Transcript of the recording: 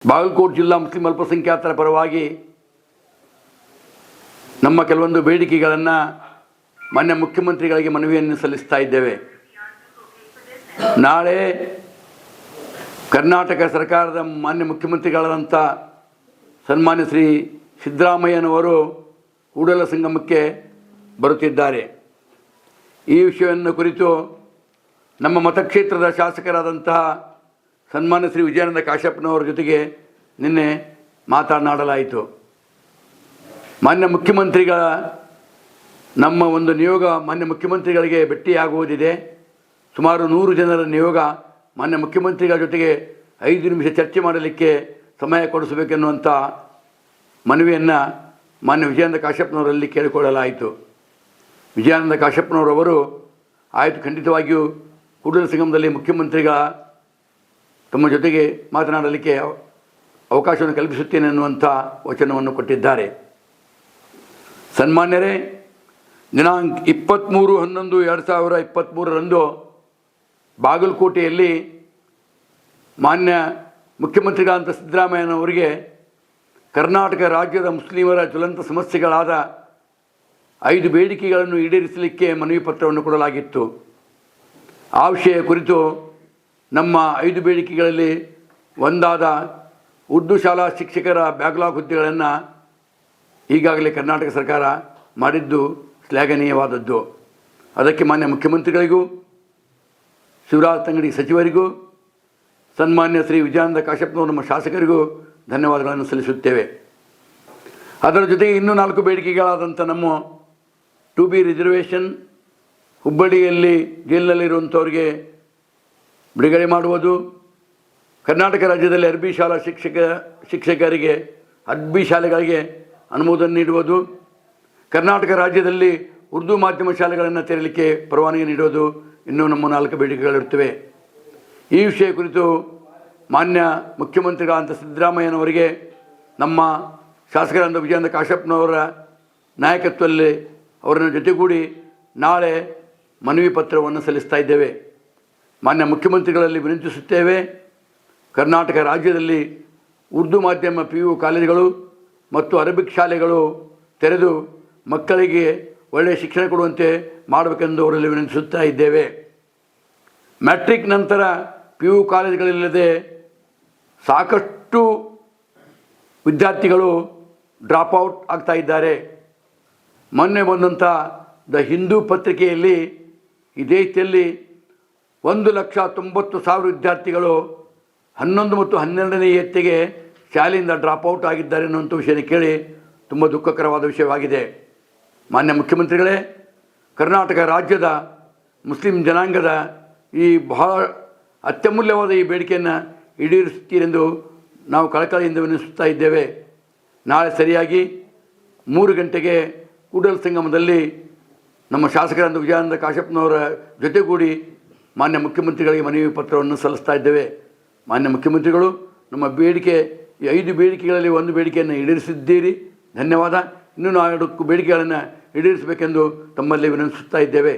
ಬಾಗಲಕೋಟೆ ಜಿಲ್ಲಾ ಮುಸ್ಲಿಂ ಅಲ್ಪಸಂಖ್ಯಾತರ ಪರವಾಗಿ ನಮ್ಮ ಕೆಲವೊಂದು ಬೇಡಿಕೆಗಳನ್ನು ಮಾನ್ಯ ಮುಖ್ಯಮಂತ್ರಿಗಳಿಗೆ ಮನವಿಯನ್ನು ಸಲ್ಲಿಸ್ತಾ ಇದ್ದೇವೆ. ನಾಳೆ ಕರ್ನಾಟಕ ಸರ್ಕಾರದ ಮಾನ್ಯ ಮುಖ್ಯಮಂತ್ರಿಗಳಾದಂಥ ಸನ್ಮಾನ್ಯ ಶ್ರೀ ಸಿದ್ದರಾಮಯ್ಯನವರು ಕೂಡಲ ಸಂಗಮಕ್ಕೆ ಬರುತ್ತಿದ್ದಾರೆ. ಈ ವಿಷಯವನ್ನು ಕುರಿತು ನಮ್ಮ ಮತಕ್ಷೇತ್ರದ ಶಾಸಕರಾದಂತಹ ಸನ್ಮಾನ್ಯ ಶ್ರೀ ವಿಜಯಾನಂದ ಕಾಶ್ಯಪ್ಪನವರ ಜೊತೆಗೆ ನಿನ್ನೆ ಮಾತನಾಡಲಾಯಿತು. ಮಾನ್ಯ ಮುಖ್ಯಮಂತ್ರಿಗಳ ನಮ್ಮ ಒಂದು ನಿಯೋಗ ಮಾನ್ಯ ಮುಖ್ಯಮಂತ್ರಿಗಳಿಗೆ ಭೇಟಿಯಾಗುವುದಿದೆ. ಸುಮಾರು 100 ಜನರ ನಿಯೋಗ ಮಾನ್ಯ ಮುಖ್ಯಮಂತ್ರಿಗಳ ಜೊತೆಗೆ 5 ನಿಮಿಷ ಚರ್ಚೆ ಮಾಡಲಿಕ್ಕೆ ಸಮಯ ಕೊಡಿಸಬೇಕೆನ್ನುವಂಥ ಮನವಿಯನ್ನು ಮಾನ್ಯ ವಿಜಯಾನಂದ ಕಾಶ್ಯಪ್ಪನವರಲ್ಲಿ ಕೇಳಿಕೊಳ್ಳಲಾಯಿತು. ವಿಜಯಾನಂದ ಕಾಶ್ಯಪ್ಪನವರವರು ಆಯಿತು, ಖಂಡಿತವಾಗಿಯೂ ಕೂಡಲ ಸಂಗಮದಲ್ಲಿ ಮುಖ್ಯಮಂತ್ರಿಗಳ ತಮ್ಮ ಜೊತೆಗೆ ಮಾತನಾಡಲಿಕ್ಕೆ ಅವಕಾಶವನ್ನು ಕಲ್ಪಿಸುತ್ತೇನೆ ಎನ್ನುವಂಥ ವಚನವನ್ನು ಕೊಟ್ಟಿದ್ದಾರೆ. ಸನ್ಮಾನ್ಯರೇ, ದಿನಾಂಕ 23/11/2023 ಬಾಗಲಕೋಟೆಯಲ್ಲಿ ಮಾನ್ಯ ಮುಖ್ಯಮಂತ್ರಿಗಳಾದಂಥ ಸಿದ್ದರಾಮಯ್ಯನವರಿಗೆ ಕರ್ನಾಟಕ ರಾಜ್ಯದ ಮುಸ್ಲಿಮರ ಜ್ವಲಂತ ಸಮಸ್ಯೆಗಳಾದ 5 ಬೇಡಿಕೆಗಳನ್ನು ಈಡೇರಿಸಲಿಕ್ಕೆ ಮನವಿ ಪತ್ರವನ್ನು ಕೊಡಲಾಗಿತ್ತು. ಆ ವಿಷಯ ಕುರಿತು ನಮ್ಮ 5 ಬೇಡಿಕೆಗಳಲ್ಲಿ ಒಂದಾದ ಉರ್ದು ಶಾಲಾ ಶಿಕ್ಷಕರ ಬ್ಯಾಕ್ಲಾಗ್ ಹುದ್ದೆಗಳನ್ನು ಈಗಾಗಲೇ ಕರ್ನಾಟಕ ಸರ್ಕಾರ ಮಾಡಿದ್ದು ಶ್ಲಾಘನೀಯವಾದದ್ದು. ಅದಕ್ಕೆ ಮಾನ್ಯ ಮುಖ್ಯಮಂತ್ರಿಗಳಿಗೂ ಶಿವರಾಜ್ ತಂಗಡಿ ಸಚಿವರಿಗೂ ಸನ್ಮಾನ್ಯ ಶ್ರೀ ವಿಜಯಾನಂದ ಕಾಶ್ಯಪ್ಪನವರು ನಮ್ಮ ಶಾಸಕರಿಗೂ ಧನ್ಯವಾದಗಳನ್ನು ಸಲ್ಲಿಸುತ್ತೇವೆ. ಅದರ ಜೊತೆಗೆ ಇನ್ನೂ 4 ಬೇಡಿಕೆಗಳಾದಂಥ ನಮ್ಮ 2B ರಿಸರ್ವೇಷನ್, ಹುಬ್ಬಳ್ಳಿಯಲ್ಲಿ ಜೈಲಿನಲ್ಲಿರುವಂಥವ್ರಿಗೆ ಬಿಡುಗಡೆ ಮಾಡುವುದು, ಕರ್ನಾಟಕ ರಾಜ್ಯದಲ್ಲಿ ಅರಬ್ಬಿ ಶಾಲಾ ಶಿಕ್ಷಕರಿಗೆ ಅರಬ್ಬಿ ಶಾಲೆಗಳಿಗೆ ಅನುಮೋದನೆ ನೀಡುವುದು, ಕರ್ನಾಟಕ ರಾಜ್ಯದಲ್ಲಿ ಉರ್ದು ಮಾಧ್ಯಮ ಶಾಲೆಗಳನ್ನು ತೆರೆಯಲಿಕ್ಕೆ ಪರವಾನಗಿ ನೀಡುವುದು ಇನ್ನೂ ನಮ್ಮ 4 ಬೇಡಿಕೆಗಳಿರುತ್ತವೆ. ಈ ವಿಷಯ ಕುರಿತು ಮಾನ್ಯ ಮುಖ್ಯಮಂತ್ರಿಗಳಾದಂಥ ಸಿದ್ದರಾಮಯ್ಯನವರಿಗೆ ನಮ್ಮ ಶಾಸಕರಾದ ವಿಜಯಾನಂದ ಕಾಶ್ಯಪ್ಪನವರ ನಾಯಕತ್ವದಲ್ಲಿ ಅವರನ್ನು ಜೊತೆಗೂಡಿ ನಾಳೆ ಮನವಿ ಪತ್ರವನ್ನು ಸಲ್ಲಿಸ್ತಾ ಇದ್ದೇವೆ. ಮಾನ್ಯ ಮುಖ್ಯಮಂತ್ರಿಗಳಲ್ಲಿ ವಿನಂತಿಸುತ್ತೇವೆ, ಕರ್ನಾಟಕ ರಾಜ್ಯದಲ್ಲಿ ಉರ್ದು ಮಾಧ್ಯಮ PU ಕಾಲೇಜುಗಳು ಮತ್ತು ಅರಬಿಕ್ ಶಾಲೆಗಳು ತೆರೆದು ಮಕ್ಕಳಿಗೆ ಒಳ್ಳೆಯ ಶಿಕ್ಷಣ ಕೊಡುವಂತೆ ಮಾಡಬೇಕೆಂದು ಅವರಲ್ಲಿ ವಿನಂತಿಸುತ್ತಾ ಇದ್ದೇವೆ. ಮ್ಯಾಟ್ರಿಕ್ ನಂತರ PU ಕಾಲೇಜುಗಳಿಲ್ಲದೆ ಸಾಕಷ್ಟು ವಿದ್ಯಾರ್ಥಿಗಳು ಡ್ರಾಪ್ಔಟ್ ಆಗ್ತಾ ಇದ್ದಾರೆ. ಮೊನ್ನೆ ಬಂದಂಥ ದ ಹಿಂದೂ ಪತ್ರಿಕೆಯಲ್ಲಿ ಈ ದೇಶದಲ್ಲಿ 1,90,000 ವಿದ್ಯಾರ್ಥಿಗಳು 11 ಮತ್ತು 12ನೇ ಇಯತ್ತೆಗೆ ಶಾಲೆಯಿಂದ ಡ್ರಾಪ್ಔಟ್ ಆಗಿದ್ದಾರೆ ಅನ್ನುವಂಥ ವಿಷಯ ಕೇಳಿ ತುಂಬ ದುಃಖಕರವಾದ ವಿಷಯವಾಗಿದೆ. ಮಾನ್ಯ ಮುಖ್ಯಮಂತ್ರಿಗಳೇ, ಕರ್ನಾಟಕ ರಾಜ್ಯದ ಮುಸ್ಲಿಂ ಜನಾಂಗದ ಈ ಬಹಳ ಅತ್ಯಮೂಲ್ಯವಾದ ಈ ಬೇಡಿಕೆಯನ್ನು ಈಡೇರಿಸುತ್ತೀರೆಂದು ನಾವು ಕಳಕಳಿಯಿಂದ ವಿನಿಸುತ್ತಾ ಇದ್ದೇವೆ. ನಾಳೆ ಸರಿಯಾಗಿ 3 ಗಂಟೆಗೆ ಕೂಡಲ ಸಂಗಮದಲ್ಲಿ ನಮ್ಮ ಶಾಸಕರಾದ ವಿಜಯಾನಂದ ಕಾಶ್ಯಪ್ಪನವರ ಜೊತೆಗೂಡಿ ಮಾನ್ಯ ಮುಖ್ಯಮಂತ್ರಿಗಳಿಗೆ ಮನವಿ ಪತ್ರವನ್ನು ಸಲ್ಲಿಸ್ತಾ ಇದ್ದೇವೆ. ಮಾನ್ಯ ಮುಖ್ಯಮಂತ್ರಿಗಳು ನಮ್ಮ ಬೇಡಿಕೆ ಈ 5 ಬೇಡಿಕೆಗಳಲ್ಲಿ 1 ಬೇಡಿಕೆಯನ್ನು ಈಡೇರಿಸಿದ್ದೀರಿ, ಧನ್ಯವಾದ. ಇನ್ನೂ 4 ಬೇಡಿಕೆಗಳನ್ನು ಈಡೇರಿಸಬೇಕೆಂದು ತಮ್ಮಲ್ಲಿ ವಿನಂತಿಸುತ್ತಾ ಇದ್ದೇವೆ.